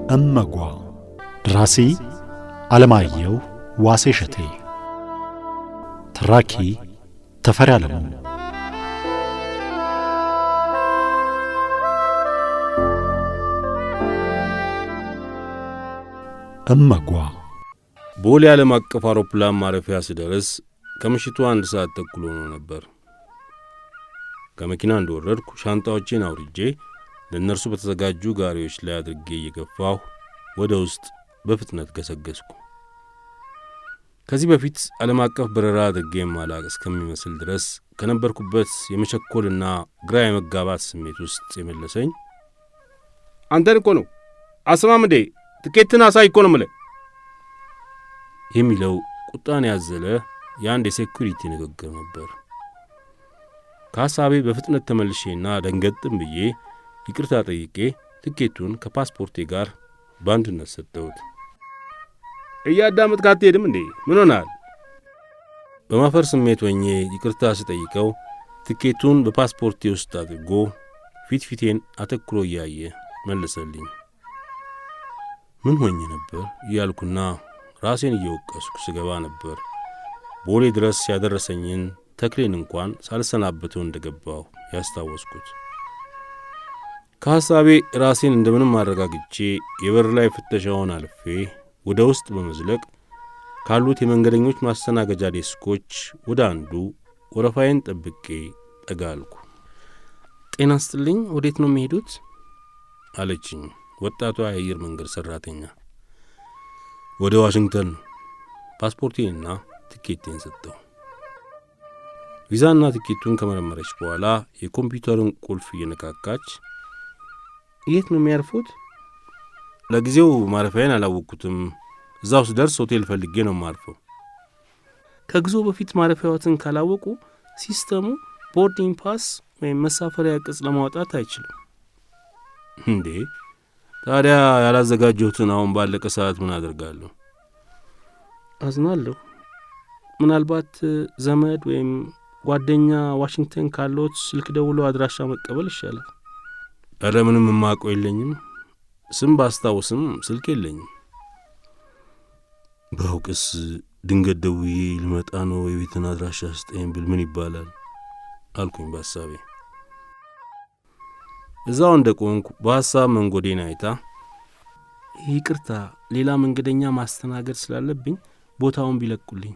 እመጓ ደራሲ አለማየሁ ዋሴ እሸቴ፣ ተራኪ ተፈሪ አለሙ። እመጓ ቦሌ ዓለም አቀፍ አውሮፕላን ማረፊያ ስደርስ ከምሽቱ 1 ሰዓት ተኩል ሆኖ ነበር። ከመኪና እንደወረድኩ ሻንጣዎቼን አውርጄ ለእነርሱ በተዘጋጁ ጋሪዎች ላይ አድርጌ እየገፋሁ ወደ ውስጥ በፍጥነት ገሰገስኩ። ከዚህ በፊት ዓለም አቀፍ በረራ አድርጌ ማላቅ እስከሚመስል ድረስ ከነበርኩበት የመቸኮልና ግራ የመጋባት ስሜት ውስጥ የመለሰኝ አንተን እኮ ነው አስማም እንዴ ትኬትን አሳይ እኮ ነው የምልህ የሚለው ቁጣን ያዘለ የአንድ የሴኩሪቲ ንግግር ነበር። ከሐሳቤ በፍጥነት ተመልሼና ደንገጥም ብዬ ይቅርታ ጠይቄ ትኬቱን ከፓስፖርቴ ጋር በአንድነት ሰጠሁት። እያዳመጥክ አትሄድም እንዴ? ምን ሆናል? በማፈር ስሜት ሆኜ ይቅርታ ስጠይቀው ትኬቱን በፓስፖርቴ ውስጥ አድርጎ ፊቴን አተኩሮ እያየ መለሰልኝ። ምን ሆኜ ነበር እያልኩና ራሴን እየወቀስኩ ስገባ ነበር ቦሌ ድረስ ያደረሰኝን ተክሌን እንኳን ሳልሰናበተው እንደገባሁ ያስታወስኩት። ከሐሳቤ ራሴን እንደምንም አረጋግጬ የበር ላይ ፍተሻውን አልፌ ወደ ውስጥ በመዝለቅ ካሉት የመንገደኞች ማስተናገጃ ዴስኮች ወደ አንዱ ወረፋዬን ጠብቄ ጠጋልኩ። ጤና ይስጥልኝ፣ ወዴት ነው የሚሄዱት? አለችኝ ወጣቷ የአየር መንገድ ሠራተኛ። ወደ ዋሽንግተን። ፓስፖርቴንና ትኬቴን ሰጠው። ቪዛና ትኬቱን ከመረመረች በኋላ የኮምፒውተሩን ቁልፍ እየነካካች የት ነው የሚያርፉት? ለጊዜው ማረፊያዬን አላወቅኩትም። እዛው ስደርስ ሆቴል ፈልጌ ነው የማርፈው። ከጉዞ በፊት ማረፊያዎትን ካላወቁ ሲስተሙ ቦርዲንግ ፓስ ወይም መሳፈሪያ ቅጽ ለማውጣት አይችልም። እንዴ ታዲያ ያላዘጋጀሁትን አሁን ባለቀ ሰዓት ምን አደርጋለሁ? አዝናለሁ። ምናልባት ዘመድ ወይም ጓደኛ ዋሽንግተን ካለዎት ስልክ ደውሎ አድራሻ መቀበል ይሻላል። ኧረ ምንም የማውቀው የለኝም። ስም ባስታውስም ስልክ የለኝም። ባውቅስ ድንገት ደውዬ ልመጣ ነው የቤትን አድራሻ ስጠኝ ብል ምን ይባላል አልኩኝ በሐሳቤ። እዛው እንደ ቆንኩ በሐሳብ መንጎዴን አይታ ይቅርታ ሌላ መንገደኛ ማስተናገድ ስላለብኝ ቦታውን ቢለቁልኝ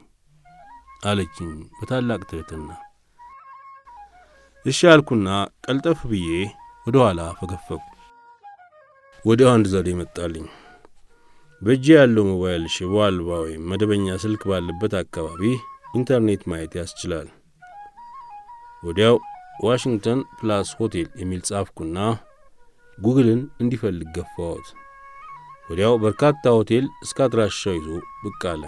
አለችኝ በታላቅ ትሕትና። እሺ አልኩና ቀልጠፍ ብዬ ወደ ኋላ ፈገፈኩ። ወዲያው አንድ ዘዴ መጣልኝ። በእጄ ያለው ሞባይል ሽቦ አልባ ወይም መደበኛ ስልክ ባለበት አካባቢ ኢንተርኔት ማየት ያስችላል። ወዲያው ዋሽንግተን ፕላስ ሆቴል የሚል ጻፍኩና ጉግልን እንዲፈልግ ገፋሁት። ወዲያው በርካታ ሆቴል እስከ አድራሻው ይዞ ብቅ አለ።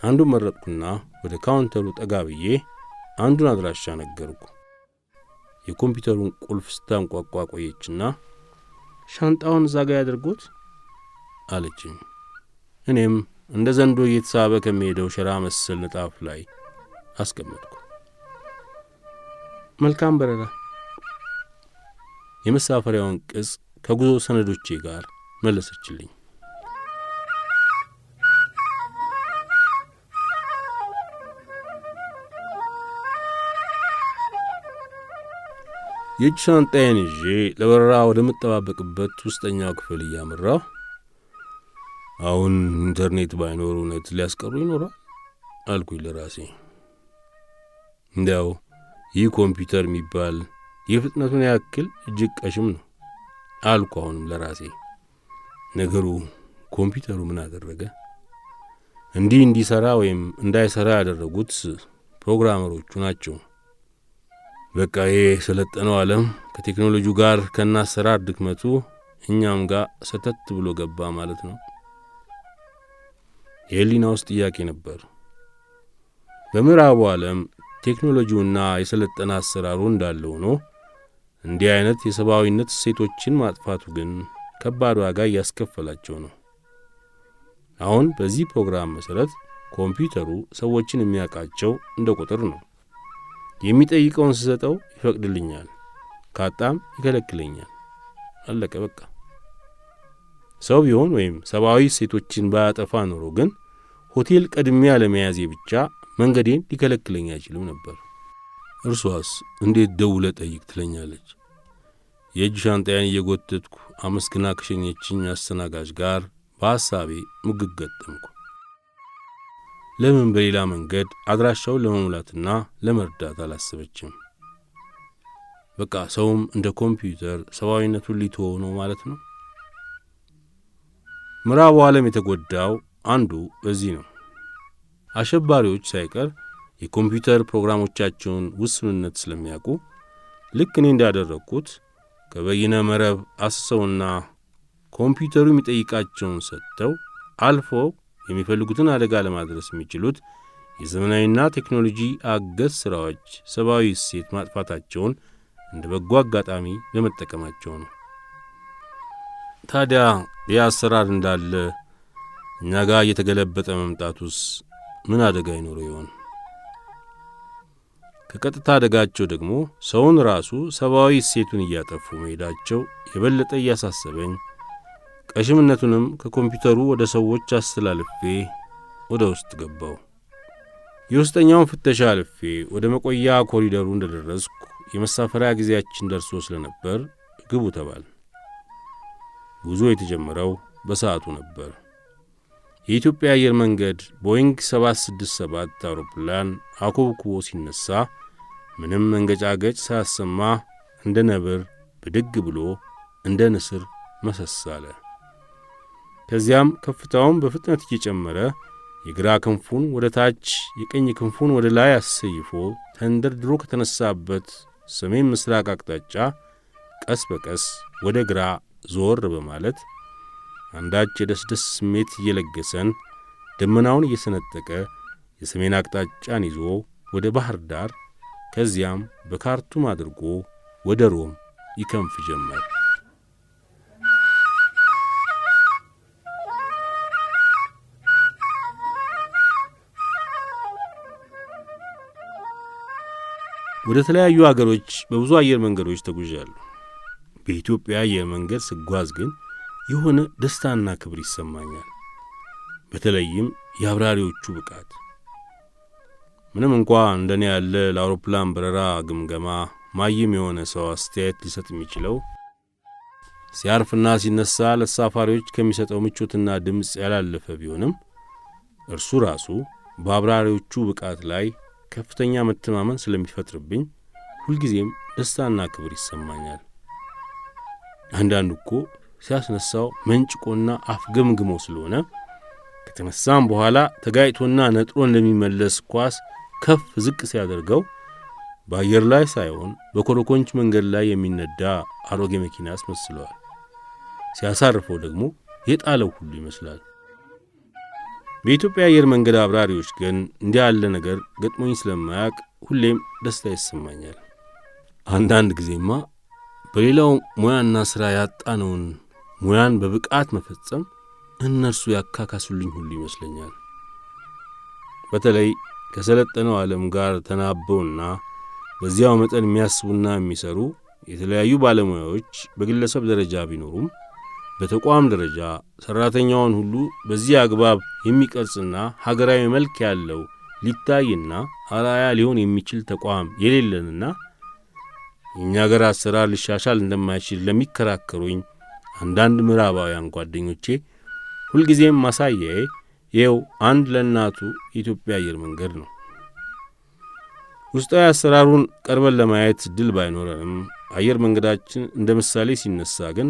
አንዱን መረጥኩና ወደ ካውንተሩ ጠጋ ብዬ አንዱን አድራሻ ነገርኩ። የኮምፒውተሩን ቁልፍ ስታንቋቋ ቆየችና ሻንጣውን እዛ ጋር ያድርጉት አለችኝ። እኔም እንደ ዘንዶ እየተሳበ ከሚሄደው ሸራ መሰል ንጣፍ ላይ አስቀመጥኩ። መልካም በረራ። የመሳፈሪያውን ቅጽ ከጉዞ ሰነዶቼ ጋር መለሰችልኝ። የእጅ ሻንጣዬን ይዤ ለበረራ ወደምጠባበቅበት ውስጠኛው ክፍል እያመራሁ አሁን ኢንተርኔት ባይኖር እውነት ሊያስቀሩ ይኖራል አልኩኝ ለራሴ። እንዲያው ይህ ኮምፒውተር የሚባል የፍጥነቱን ያክል እጅግ ቀሽም ነው አልኩ አሁንም ለራሴ። ነገሩ ኮምፒውተሩ ምን አደረገ? እንዲሰራ ወይም እንዳይሰራ ያደረጉት ፕሮግራመሮቹ ናቸው። በቃ ይሄ ሰለጠነው ዓለም ከቴክኖሎጂው ጋር ከናሰራር ድክመቱ እኛም ጋር ሰተት ብሎ ገባ ማለት ነው። የህሊና ውስጥ ጥያቄ ነበር። በምዕራቡ ዓለም ቴክኖሎጂውና የሰለጠነ አሰራሩ እንዳለ ሆኖ እንዲህ አይነት የሰብአዊነት እሴቶችን ማጥፋቱ ግን ከባድ ዋጋ እያስከፈላቸው ነው። አሁን በዚህ ፕሮግራም መሰረት ኮምፒውተሩ ሰዎችን የሚያውቃቸው እንደ ቁጥር ነው። የሚጠይቀውን ስሰጠው ይፈቅድልኛል፣ ካጣም ይከለክለኛል። አለቀ በቃ። ሰው ቢሆን ወይም ሰብአዊ እሴቶችን ባያጠፋ ኖሮ ግን ሆቴል ቀድሜ ያለመያዜ ብቻ መንገዴን ሊከለክለኝ አይችልም ነበር። እርሷስ እንዴት ደውለ ጠይቅ ትለኛለች። የእጅ ሻንጣዬን እየጎተትኩ አመስግና ከሸኘችኝ አስተናጋጅ ጋር በሐሳቤ ሙግት ገጠምኩ። ለምን በሌላ መንገድ አድራሻውን ለመሙላትና ለመርዳት አላሰበችም? በቃ ሰውም እንደ ኮምፒውተር ሰብአዊነቱን ሊተወው ነው ማለት ነው። ምዕራቡ ዓለም የተጎዳው አንዱ በዚህ ነው። አሸባሪዎች ሳይቀር የኮምፒውተር ፕሮግራሞቻቸውን ውስንነት ስለሚያውቁ ልክ እኔ እንዳደረግኩት ከበይነ መረብ አስሰውና ኮምፒውተሩ የሚጠይቃቸውን ሰጥተው አልፈው የሚፈልጉትን አደጋ ለማድረስ የሚችሉት የዘመናዊና ቴክኖሎጂ አገዝ ሥራዎች ሰብአዊ እሴት ማጥፋታቸውን እንደ በጎ አጋጣሚ በመጠቀማቸው ነው። ታዲያ ይህ አሰራር እንዳለ እኛ ጋር እየተገለበጠ መምጣቱስ ምን አደጋ ይኖረው ይሆን? ከቀጥታ አደጋቸው ደግሞ ሰውን ራሱ ሰብአዊ እሴቱን እያጠፉ መሄዳቸው የበለጠ እያሳሰበኝ ቀሽምነቱንም ከኮምፒውተሩ ወደ ሰዎች አስተላልፌ ወደ ውስጥ ገባው። የውስጠኛውን ፍተሻ አልፌ ወደ መቆያ ኮሪደሩ እንደደረስኩ የመሳፈሪያ ጊዜያችን ደርሶ ስለነበር ግቡ ተባል። ጉዞ የተጀመረው በሰዓቱ ነበር። የኢትዮጵያ አየር መንገድ ቦይንግ 767 አውሮፕላን አኮብኩቦ ሲነሳ ምንም መንገጫገጭ ሳያሰማ እንደ ነብር ብድግ ብሎ እንደ ንስር መሰስ አለ። ከዚያም ከፍታውን በፍጥነት እየጨመረ የግራ ክንፉን ወደ ታች የቀኝ ክንፉን ወደ ላይ አሰይፎ ተንደርድሮ ከተነሳበት ሰሜን ምስራቅ አቅጣጫ ቀስ በቀስ ወደ ግራ ዞር በማለት አንዳች የደስደስ ስሜት እየለገሰን ደመናውን እየሰነጠቀ የሰሜን አቅጣጫን ይዞ ወደ ባህር ዳር ከዚያም በካርቱም አድርጎ ወደ ሮም ይከንፍ ጀመር። ወደ ተለያዩ አገሮች በብዙ አየር መንገዶች ተጉዣለሁ። በኢትዮጵያ አየር መንገድ ስጓዝ ግን የሆነ ደስታና ክብር ይሰማኛል። በተለይም የአብራሪዎቹ ብቃት። ምንም እንኳ እንደኔ ያለ ለአውሮፕላን በረራ ግምገማ ማይም የሆነ ሰው አስተያየት ሊሰጥ የሚችለው ሲያርፍና ሲነሳ ለተሳፋሪዎች ከሚሰጠው ምቾትና ድምፅ ያላለፈ ቢሆንም እርሱ ራሱ በአብራሪዎቹ ብቃት ላይ ከፍተኛ መተማመን ስለሚፈጥርብኝ ሁልጊዜም ደስታና ክብር ይሰማኛል። አንዳንዱ እኮ ሲያስነሳው መንጭቆና አፍገምግሞ ስለሆነ ከተነሳም በኋላ ተጋይቶና ነጥሮ እንደሚመለስ ኳስ ከፍ ዝቅ ሲያደርገው በአየር ላይ ሳይሆን በኮረኮንች መንገድ ላይ የሚነዳ አሮጌ መኪና ያስመስለዋል። ሲያሳርፈው ደግሞ የጣለው ሁሉ ይመስላል። በኢትዮጵያ አየር መንገድ አብራሪዎች ግን እንዲህ ያለ ነገር ገጥሞኝ ስለማያውቅ ሁሌም ደስታ ይሰማኛል። አንዳንድ ጊዜማ በሌላው ሙያና ሥራ ያጣነውን ሙያን በብቃት መፈጸም እነርሱ ያካካሱልኝ ሁሉ ይመስለኛል። በተለይ ከሰለጠነው ዓለም ጋር ተናበውና በዚያው መጠን የሚያስቡና የሚሰሩ የተለያዩ ባለሙያዎች በግለሰብ ደረጃ ቢኖሩም በተቋም ደረጃ ሠራተኛውን ሁሉ በዚህ አግባብ የሚቀርጽና ሀገራዊ መልክ ያለው ሊታይና አርአያ ሊሆን የሚችል ተቋም የሌለንና የእኛ አገር አሰራር ሊሻሻል እንደማይችል ለሚከራከሩኝ አንዳንድ ምዕራባውያን ጓደኞቼ ሁልጊዜም ማሳያዬ ይኸው አንድ ለእናቱ የኢትዮጵያ አየር መንገድ ነው። ውስጣዊ አሰራሩን ቀርበን ለማየት ድል ባይኖረንም አየር መንገዳችን እንደ ምሳሌ ሲነሳ ግን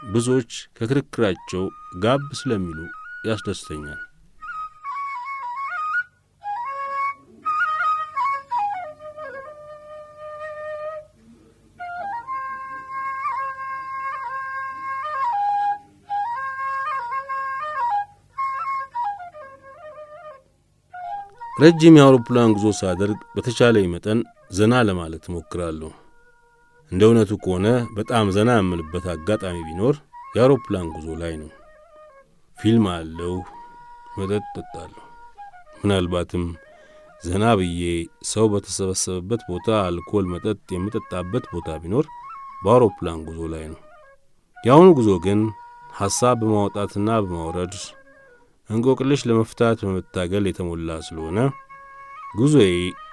ብዙዎች ከክርክራቸው ጋብ ስለሚሉ ያስደስተኛል። ረጅም የአውሮፕላን ጉዞ ሳደርግ በተቻለኝ መጠን ዘና ለማለት እሞክራለሁ። እንደ እውነቱ ከሆነ በጣም ዘና የምልበት አጋጣሚ ቢኖር የአውሮፕላን ጉዞ ላይ ነው። ፊልም አለው፣ መጠጥ ጠጣለሁ። ምናልባትም ዘና ብዬ ሰው በተሰበሰበበት ቦታ አልኮል መጠጥ የምጠጣበት ቦታ ቢኖር በአውሮፕላን ጉዞ ላይ ነው። የአሁኑ ጉዞ ግን ሐሳብ በማውጣትና በማውረድ እንቆቅልሽ ለመፍታት በመታገል የተሞላ ስለሆነ ጉዞዬ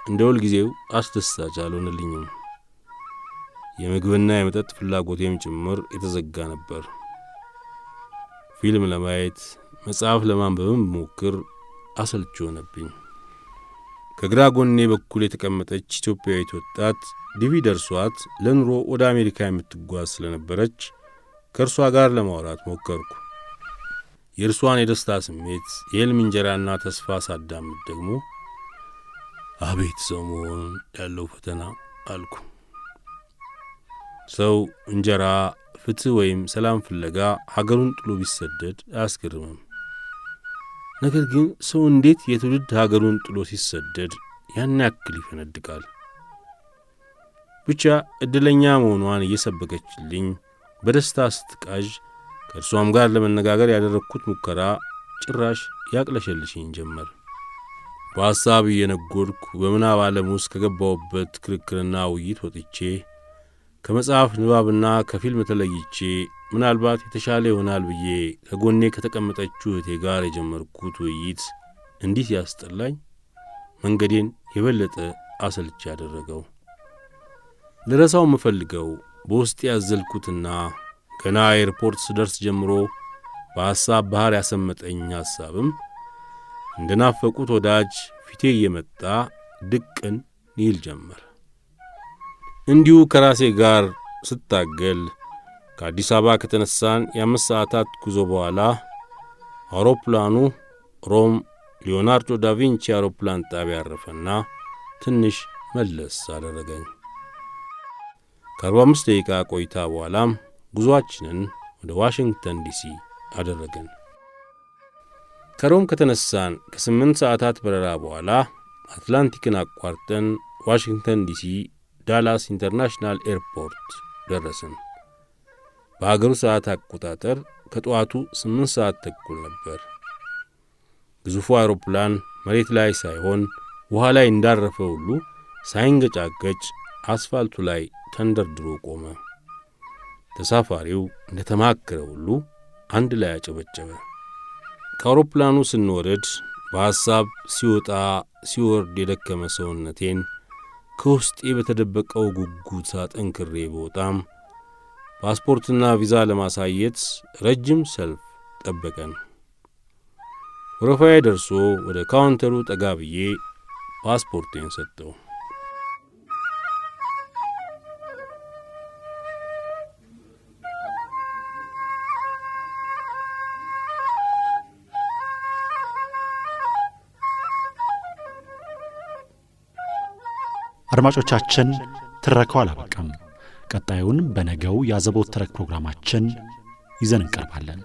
እንደ ሁል ጊዜው አስደሳች አልሆነልኝም። የምግብና የመጠጥ ፍላጎቴም ጭምር የተዘጋ ነበር። ፊልም ለማየት መጽሐፍ ለማንበብም ሞክር አሰልች ሆነብኝ። ከግራ ጎኔ በኩል የተቀመጠች ኢትዮጵያዊት ወጣት ዲቪ ደርሷት ለኑሮ ወደ አሜሪካ የምትጓዝ ስለነበረች ከእርሷ ጋር ለማውራት ሞከርኩ። የእርሷን የደስታ ስሜት፣ የሕልም እንጀራና ተስፋ ሳዳምጥ ደግሞ አቤት ሰው መሆን ያለው ፈተና አልኩ። ሰው እንጀራ፣ ፍትህ ወይም ሰላም ፍለጋ ሀገሩን ጥሎ ቢሰደድ አያስገርምም። ነገር ግን ሰው እንዴት የትውልድ ሀገሩን ጥሎ ሲሰደድ ያን ያክል ይፈነድቃል? ብቻ ዕድለኛ መሆኗን እየሰበከችልኝ በደስታ ስትቃዥ ከእርሷም ጋር ለመነጋገር ያደረግኩት ሙከራ ጭራሽ ያቅለሸልሽኝ ጀመር። በሐሳብ እየነጎድኩ በምናብ ዓለም ውስጥ ከገባሁበት ክርክርና ውይይት ወጥቼ ከመጽሐፍ ንባብና ከፊልም ተለይቼ ምናልባት የተሻለ ይሆናል ብዬ ከጎኔ ከተቀመጠችው እህቴ ጋር የጀመርኩት ውይይት እንዲህ ያስጠላኝ መንገዴን የበለጠ አሰልች ያደረገው። ልረሳው የምፈልገው በውስጥ ያዘልኩትና ገና ኤርፖርት ስደርስ ጀምሮ በሐሳብ ባህር ያሰመጠኝ ሐሳብም እንደናፈቁት ወዳጅ ፊቴ እየመጣ ድቅን ይል ጀመር። እንዲሁ ከራሴ ጋር ስታገል ከአዲስ አበባ ከተነሳን የ5 ሰዓታት ጉዞ በኋላ አውሮፕላኑ ሮም ሊዮናርዶ ዳቪንቺ አውሮፕላን ጣቢያ ያረፈና ትንሽ መለስ አደረገኝ። ከ45 ደቂቃ ቆይታ በኋላም ጉዞአችንን ወደ ዋሽንግተን ዲሲ አደረገን። ከሮም ከተነሳን ከ8 ሰዓታት በረራ በኋላ አትላንቲክን አቋርጠን ዋሽንግተን ዲሲ ዳላስ ኢንተርናሽናል ኤርፖርት ደረስን። በአገሩ ሰዓት አቆጣጠር ከጠዋቱ 8 ሰዓት ተኩል ነበር። ግዙፉ አውሮፕላን መሬት ላይ ሳይሆን ውሃ ላይ እንዳረፈ ሁሉ ሳይንገጫገጭ አስፋልቱ ላይ ተንደርድሮ ቆመ። ተሳፋሪው እንደተማከረ ሁሉ አንድ ላይ አጨበጨበ። ከአውሮፕላኑ ስንወርድ በሐሳብ ሲወጣ ሲወርድ የደከመ ሰውነቴን ከውስጤ በተደበቀው ጉጉት አጠንክሬ በወጣም ፓስፖርትና ቪዛ ለማሳየት ረጅም ሰልፍ ጠበቀን። ወረፋዬ ደርሶ ወደ ካውንተሩ ጠጋ ብዬ ፓስፖርቴን ሰጠው። አድማጮቻችን ትረካው አላበቃም። ቀጣዩን በነገው ያዘቦት ተረክ ፕሮግራማችን ይዘን እንቀርባለን።